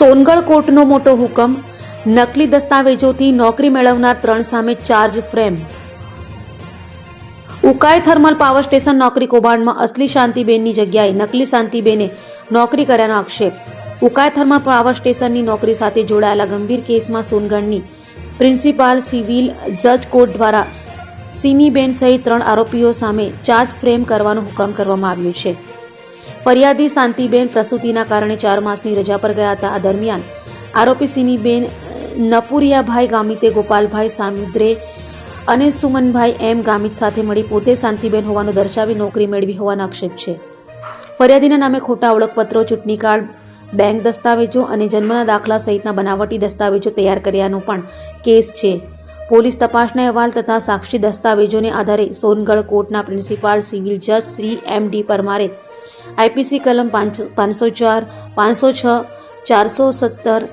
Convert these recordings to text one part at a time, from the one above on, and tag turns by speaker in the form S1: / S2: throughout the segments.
S1: સોનગઢ કોર્ટનો મોટો હુકમ, નકલી દસ્તાવેજોથી નોકરી મેળવનાર 3 સામે charge frame. Ukai thermal power station નોકરી કૌભાંડમાં અસલી શાંતિબેનની જગ્યાએ નકલી શાંતિબેને નોકરી કર્યાનો આક્ષેપ. ઉકાઈ થર્મલ પાવર સ્ટેશનની નોકરી સાથે જોડાયેલા ગંભીર કેસમાં સોનગઢની પ્રિન્સિપાલ સિવિલ જજ કોર્ટ દ્વારા સિમીબેન સહિત 3 આરોપીઓ સામે ચાર્જ ફ્રેમ કરવાનો હુકમ કરવામાં આવ્યો છે. ફરિયાદી શાંતિબેન પ્રસૂતિના કારણે 4 માસની રજા પર ગયા હતા. આ દરમિયાન આરોપી સિમીબેન નપુરિયાભાઈ ગામિતે ગોપાલભાઈ સામુદ્રે અને સુમનભાઈ એમ ગામિત સાથે મળી પોતે શાંતિબેન હોવાનું દર્શાવી નોકરી મેળવી હોવાનો આક્ષેપ છે. ફરિયાદીના નામે ખોટા ઓળખપત્રો, ચૂંટણી કાર્ડ, બેંક દસ્તાવેજો અને જન્મના દાખલા સહિતના બનાવટી દસ્તાવેજો તૈયાર કર્યાનો પણ કેસ છે. પોલીસ તપાસના અહેવાલ તથા સાક્ષી દસ્તાવેજોને આધારે સોનગઢ કોર્ટના પ્રિન્સિપાલ સિવિલ જજ શ્રી એમ.ડી. પરમારે આઈપીસી કલમ 504, 506, 417,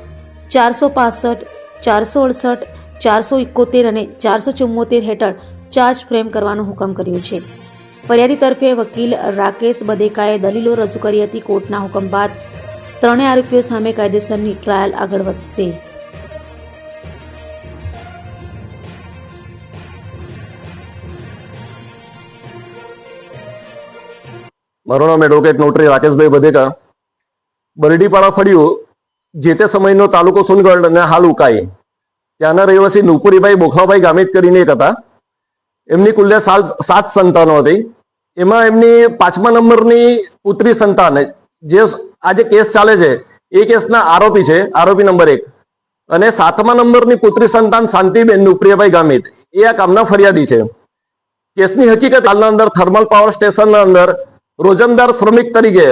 S1: 465, 468, 471 અને 474 હેઠળ ચાર્જ ફ્રેમ કરવાનો હુકમ કર્યો છે. ફરિયાદી તરફે વકીલ રાકેશ બધેકાએ દલીલો રજૂ કરી હતી. કોર્ટના હુકમ બાદ 3 આરોપીઓ સામે કાયદેસરની ટ્રાયલ આગળ વધશે.
S2: મારું નામ એડવોકેટ નોટરી રાકેશભાઈ બધેકા. બરડીપાડા ફળિયું જે તે સમયનો તાલુકો સોનગઢ અને હાલ ઉકાઈ, ત્યાંના રહેવાસી નુપુરીભાઈ બોખલાભાઈ ગામિત કરીને એક હતા. એમની કુલ્લે 7 સંતાનો હતી. એમાં એમની 5મા નંબરની પુત્રી સંતાન જે આજે કેસ ચાલે છે એ કેસના આરોપી છે, આરોપી નંબર 1, અને 7મા નંબરની પુત્રી સંતાન શાંતિબેન નુપુરીભાઈ ગામિત એ આ કામના ફરિયાદી છે. કેસની હકીકત હાલના અંદર થર્મલ પાવર સ્ટેશનના અંદર રોજમદાર શ્રમિક તરીકે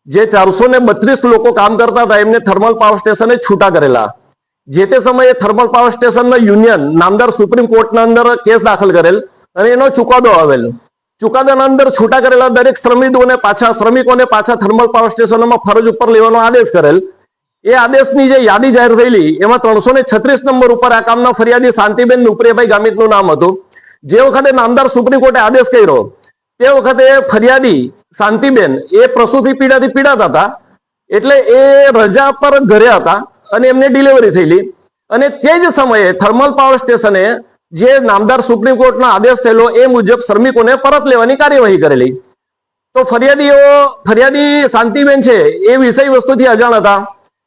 S2: જે 432 લોકો કામ કરતા હતા એમને થર્મલ પાવર સ્ટેશને છૂટા કરેલા. જે તે સમયે થર્મલ પાવર સ્ટેશનના યુનિયન નામદાર સુપ્રીમ કોર્ટના અંદર કેસ દાખલ કરેલ અને એનો ચુકાદો આવેલ. ચુકાદાના અંદર છૂટા કરેલા દરેક શ્રમિકોને પાછા થર્મલ પાવર સ્ટેશનોમાં ફરજ ઉપર લેવાનો આદેશ કરેલ. એ આદેશની જે યાદી જાહેર થયેલી એમાં 336 નંબર ઉપર આ કામના ફરિયાદી શાંતિબેન નુપુરીભાઈ ગામિતનું નામ હતું. જે વખતે નામદાર સુપ્રીમ કોર્ટે આદેશ કર્યો તે વખતે ફરિયાદી શાંતિબેન એ પ્રસૂતિ પીડાથી પીડાતા હતા, એટલે એ રજા પર ઘરે હતા અને એમને ડિલિવરી થયેલી. અને તે જ સમયે થર્મલ પાવર સ્ટેશને જે નામદાર સુપ્રીમ કોર્ટનો આદેશ થયેલો એ મુજબ શ્રમિકોને પરત લેવાની કાર્યવાહી કરેલી. તો ફરિયાદી શાંતિબેન છે એ વિષય વસ્તુથી અજાણ હતા.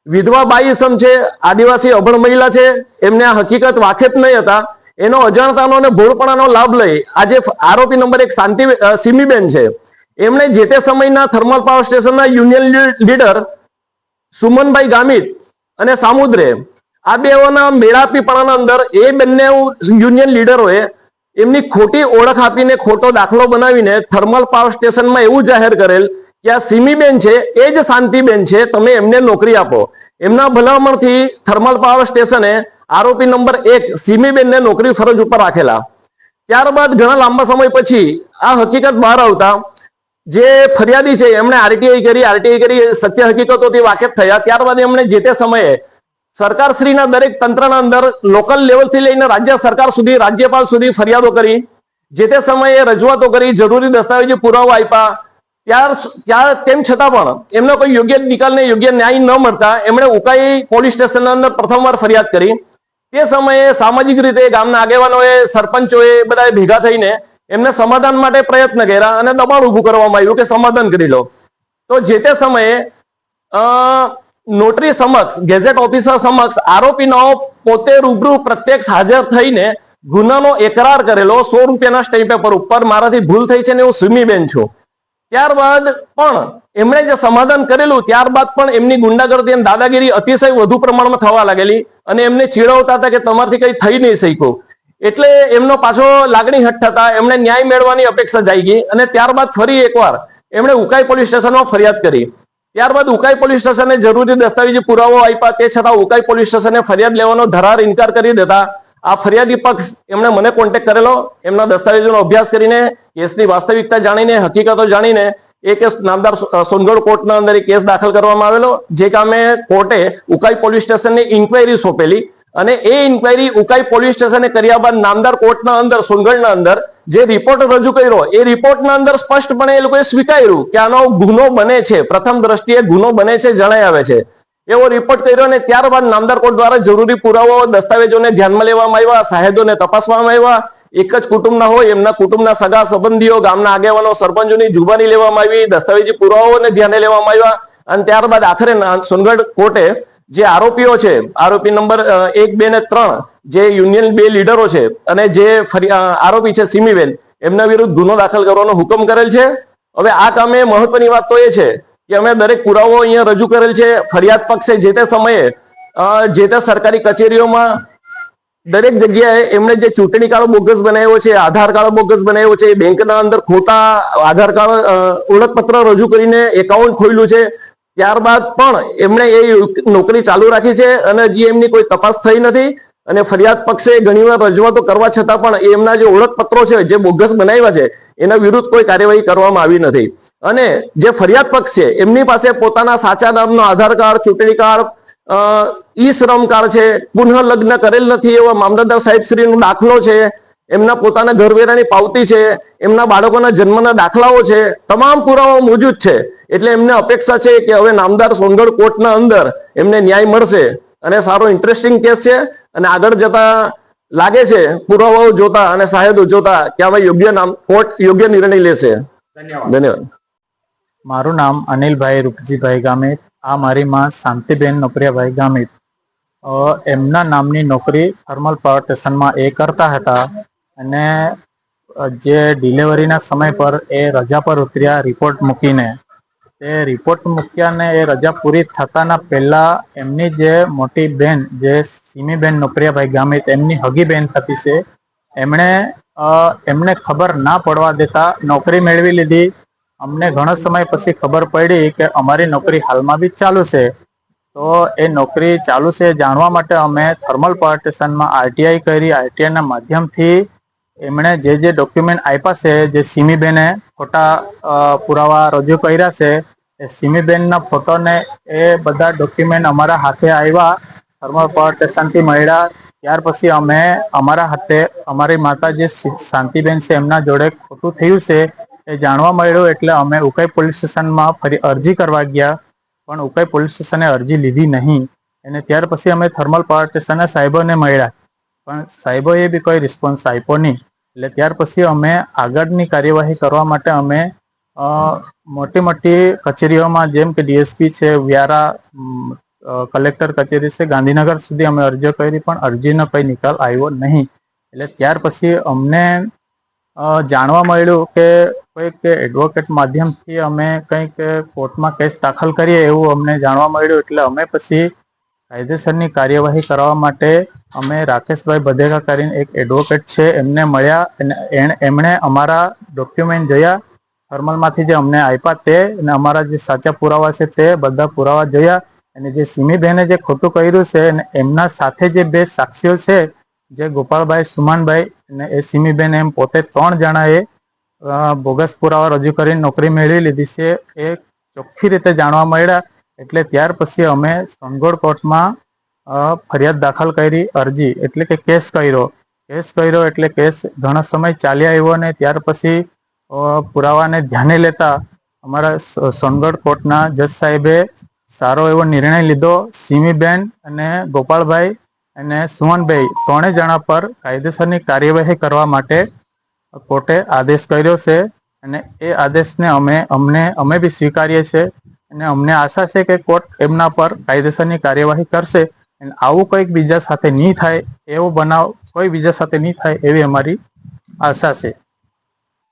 S2: વિધવા બાઈ ઇસમ છે, આદિવાસી અભણ મહિલા છે, એમને આ હકીકત વાકેફ નહીં હતા. એનો અજાણતાનો અને ભોળપણાનો લાભ લઈ આજે આરોપી નંબર 1 સિમીબેન છે એમણે જે તે સમયના થર્મલ પાવર સ્ટેશનના યુનિયન લીડર સુમનભાઈ ગામિત અને સામુદ્રે આ બેઓના મેળાપીપણાના અંદર એ બંને યુનિયન લીડરોએ એમની ખોટી ઓળખ આપીને ખોટો દાખલો બનાવીને થર્મલ પાવર સ્ટેશનમાં એવું જાહેર કરેલ કે આ સિમીબેન છે એ જ શાંતિબેન છે, તમે એમને નોકરી આપો. એમના ભલામણથી થર્મલ પાવર સ્ટેશને આરોપી નંબર 1 સિમીબેનને નોકરી ફરજ ઉપર રાખેલા. ત્યારબાદ ઘણા લાંબા સમય પછી આ હકીકત બહાર આવતા જે ફરિયાદી છે એમણે આરટીઆઈ કરી સત્ય હકીકતોથી વાકેફ થયા. ત્યારબાદ એમણે જે તે સમયે સરકારશ્રીના દરેક તંત્રના અંદર લોકલ લેવલથી લઈને રાજ્ય સરકાર સુધી, રાજ્યપાલ સુધી ફરિયાદો કરી. જે તે સમયે રજૂઆતો કરી, જરૂરી દસ્તાવેજી પુરાવા આપ્યા. તેમ છતાં પણ એમનો કોઈ યોગ્ય નિકાલને યોગ્ય ન્યાય ન મળતા એમણે ઉકાઈ પોલીસ સ્ટેશનના અંદર પ્રથમવાર ફરિયાદ કરી. તે સમયે સામાજિક રીતે ગામના આગેવાનોએ, સરપંચોએ બધા ભેગા થઈને એમને સમાધાન માટે પ્રયત્ન કર્યા અને દબાણ ઊભું કરવામાં આવ્યું કે સમાધાન કરી લો. તો જે તે સમયે નોટરી સમક્ષ, ગેઝેટ ઓફિસર સમક્ષ આરોપીનો પોતે રૂબરૂ પ્રત્યક્ષ હાજર થઈને ગુનાનો એકરાર કરેલો 100 રૂપિયાના સ્ટેમ્પ પેપર ઉપર, મારાથી ભૂલ થઈ છે ને હું સિમીબેન છું. ત્યારબાદ પણ એમણે જે સમાધાન કરેલું ત્યારબાદ પણ એમની ગુંડાગર્દી અને દાદાગીરી અતિશય વધુ પ્રમાણમાં થવા લાગેલી અને એમને ચીડવતા હતા કે તમારથી કઈ થઈ નહીં શક્યું. એટલે એમનો પાછો લાગણી હઠ થતા એમણે ન્યાય મેળવવાની અપેક્ષા જાગી અને ત્યારબાદ ફરી એકવાર એમણે ઉકાઈ પોલીસ સ્ટેશનમાં ફરિયાદ કરી. ત્યારબાદ ઉકાઈ પોલીસ સ્ટેશને જરૂરી દસ્તાવેજી પુરાવો આપ્યા. તે છતાં ઉકાઈ પોલીસ સ્ટેશને ફરિયાદ લેવાનો ધરાર ઇનકાર કરી દેતા આ ફરિયાદી પક્ષ એમણે મને કોન્ટેક્ટ કરેલો. એમના દસ્તાવેજોનો અભ્યાસ કરીને, કેસની વાસ્તવિકતા જાણીને, હકીકતો જાણીને એ કેસ નામદાર સોનગઢ કોર્ટના અંદર કેસ દાખલ કરવામાં આવેલો. જે કામે કોર્ટે ઉકાઈ પોલીસ સ્ટેશનને ઇન્ક્વાયરી સોંપેલી અને એ ઇન્ક્વાયરી ઉકાઈ પોલીસ સ્ટેશને કર્યા બાદ નામદાર કોર્ટના અંદર, સોનગઢના અંદર જે રિપોર્ટ રજૂ કર્યો એ રિપોર્ટના અંદર સ્પષ્ટપણે એ લોકોએ સ્વીકાર્યું કે આનો ગુનો બને છે, પ્રથમ દ્રષ્ટિએ ગુનો બને છે જણાઈ આવે છે. એવો રિપોર્ટ કર્યો અને ત્યારબાદ નામદાર કોર્ટ દ્વારા જરૂરી પુરાવાઓ દસ્તાવેજોને ધ્યાનમાં લેવામાં આવ્યા, સાહેદોને તપાસવામાં આવ્યા. એક જ કુટુંબના હોય એમના કુટુંબના સગા સંબંધીઓ, ગામના આગેવાનો, સરપંચોની જુબાની લેવામાં આવી, દસ્તાવેજી પુરાવાઓને ધ્યાને લેવામાં આવ્યા અને ત્યારબાદ આખરે સોનગઢ કોર્ટે જે આરોપીઓ છે, આરોપી નંબર 1, 2 ને 3 જે યુનિયન 2 લીડરો છે અને જે આરોપી છે સિમીબેન, એમના વિરુદ્ધ ગુનો દાખલ કરવાનો હુકમ કરેલ છે. હવે આ કામે મહત્વની વાત તો એ છે કે અમે દરેક પુરાવો અહીંયા રજૂ કરેલ છે. ફરિયાદ પક્ષે જે તે સમયે જે તે સરકારી કચેરીઓમાં દરેક જગ્યાએ એમણે જે ચૂંટણી કાર્ડ બોગસ બનાવ્યો છે, આધાર કાર્ડ બોગસ બનાવ્યો છે, બેંકના અંદર ખોટા આધાર કાર્ડ ઓળખપત્ર રજૂ કરીને એકાઉન્ટ ખોલ્યું છે. ત્યારબાદ પણ એમણે એ નોકરી ચાલુ રાખી છે અને હજી એમની કોઈ તપાસ થઈ નથી. અને ફરિયાદ પક્ષે ઘણીવાર રજૂઆતો કરવા છતાં પણ એમના જે ઓળખપત્રો છે જે બોગસ બનાવ્યા છે એના વિરુદ્ધ કોઈ કાર્યવાહી કરવામાં આવી નથી. અને જે ફરિયાદ પક્ષ છે એમની પાસે પોતાના સાચા નામનો આધાર કાર્ડ, ચૂંટણી કાર્ડ, ઈ શ્રમ કાર્ડ છે, પુનઃ લગ્ન કરેલ નથી એવા મામલતદાર સાહેબ શ્રીનો દાખલો છે, એમના પોતાના ઘરવેરાની પાવતી છે, એમના બાળકોના જન્મના દાખલાઓ છે, તમામ પુરાવાઓ મોજૂદ છે. એટલે એમને અપેક્ષા છે કે હવે નામદાર સોનગઢ કોર્ટના અંદર એમને ન્યાય મળશે અને સારો ઇન્ટરેસ્ટિંગ કેસ છે અને આગળ જતા લાગે છે પુરાવાઓ જોતા અને સાહેદો જોતા કે હવે કોર્ટ યોગ્ય નિર્ણય લેશે. ધન્યવાદ.
S3: મારું નામ અનિલભાઈ રૂપજીભાઈ ગામિત. આ મારી માં શાંતિબેન નોકરિયાભાઈ ગામિત. એમના નામની નોકરી થર્મલ પાવર સ્ટેશનમાં એ કરતા હતા અને જે ડિલિવરીના સમય પર એ રજા પર ઉતર્યા રિપોર્ટ મૂકીને. તે રિપોર્ટ મૂક્યા ને એ રજા પૂરી થતાના પહેલા એમની જે મોટી બેન જે સિમીબેન નોકરિયાભાઈ ગામિત, એમની હગી બેન થતી છે, એમને ખબર ના પડવા દેતા નોકરી મેળવી લીધી. અમને ઘણો સમય પછી ખબર પડી કે અમારી નોકરી હાલમાં બી ચાલુ છે. તો એ નોકરી ચાલુ છે જાણવા માટે અમે થર્મલ પાવર સ્ટેશનમાં આરટીઆઈ કરી. આરટીઆઈના માધ્યમથી એમણે જે ડોક્યુમેન્ટ આપ્યા છે, જે સિમીબેને ખોટા પુરાવા રજૂ કર્યા છે, એ સિમીબેનના ફોટોને એ બધા ડોક્યુમેન્ટ અમારા હાથે આવ્યા, થર્મલ પાવર સ્ટેશનથી મળ્યા. ત્યાર પછી અમે અમારા હાથે અમારી માતા જે શાંતિબેન છે એમના જોડે ખોટું થયું છે એ જાણવા મળ્યું. એટલે અમે ઉકાઈ પોલીસ સ્ટેશનમાં ફરી અરજી કરવા ગયા, પણ ઉકાઈ પોલીસ સ્ટેશને અરજી લીધી નહીં. અને ત્યાર પછી અમે થર્મલ પાવર સ્ટેશનના સાહેબોને મળ્યા, પણ સાહેબોએ બી કોઈ રિસ્પોન્સ આપ્યો નહીં. એટલે ત્યાર પછી અમે આગળની કાર્યવાહી કરવા માટે અમે મોટી મોટી કચેરીઓમાં જેમ કે ડીએસપી છે, વ્યારા કલેક્ટર કચેરી છે, ગાંધીનગર સુધી અમે અરજીઓ કરી, પણ અરજીનો કોઈ નિકાલ આવ્યો નહીં. એટલે ત્યાર પછી અમને જાણવા મળ્યું કે કોઈક એડવોકેટ માધ્યમથી અમે કંઈક કોર્ટમાં કેસ દાખલ કરીએ એવું અમને જાણવા મળ્યું. એટલે અમે પછી કાયદેસરની કાર્યવાહી કરવા માટે અમે રાકેશભાઈ બધેકા કરીને એક એડવોકેટ છે એમને મળ્યા અને એમણે અમારા ડોક્યુમેન્ટ જોયા, થર્મલમાંથી જે અમને આપ્યા તે અને અમારા જે સાચા પુરાવા છે તે બધા પુરાવા જોયા. અને જે સિમીબેને જે ખોટું કર્યું છે અને એમના સાથે જે બે સાક્ષીઓ છે, જે ગોપાલભાઈ, સુમાનભાઈ અને એ સિમીબેન, એમ પોતે 3 જણાએ બોગસ પુરાવા રજૂ કરીને નોકરી મેળવી લીધી છે એ ચોખ્ખી રીતે જાણવા મળ્યા. એટલે ત્યાર પછી અમે સોનગઢ કોર્ટમાં ફરિયાદ દાખલ કરી, અરજી એટલે કે કેસ કર્યો. એટલે કેસ ઘણો સમય ચાલી આવ્યો અને ત્યાર પછી પુરાવાને ધ્યાને લેતા અમારા સોનગઢ કોર્ટના જજ સાહેબે સારો એવો નિર્ણય લીધો. સિમીબેન અને ગોપાલભાઈ અને સુમનભાઈ 3 જણા પર કાયદેસરની કાર્યવાહી કરવા માટે કોર્ટે આદેશ કર્યો છે અને એ આદેશને અમે બી સ્વીકારીએ છીએ અને અમને આશા છે કે કોર્ટ એમના પર કાયદેસરની કાર્યવાહી કરશે અને આવું કંઈક બીજા સાથે નહીં થાય, એવો બનાવ કોઈ બીજા સાથે નહીં થાય એવી અમારી આશા છે.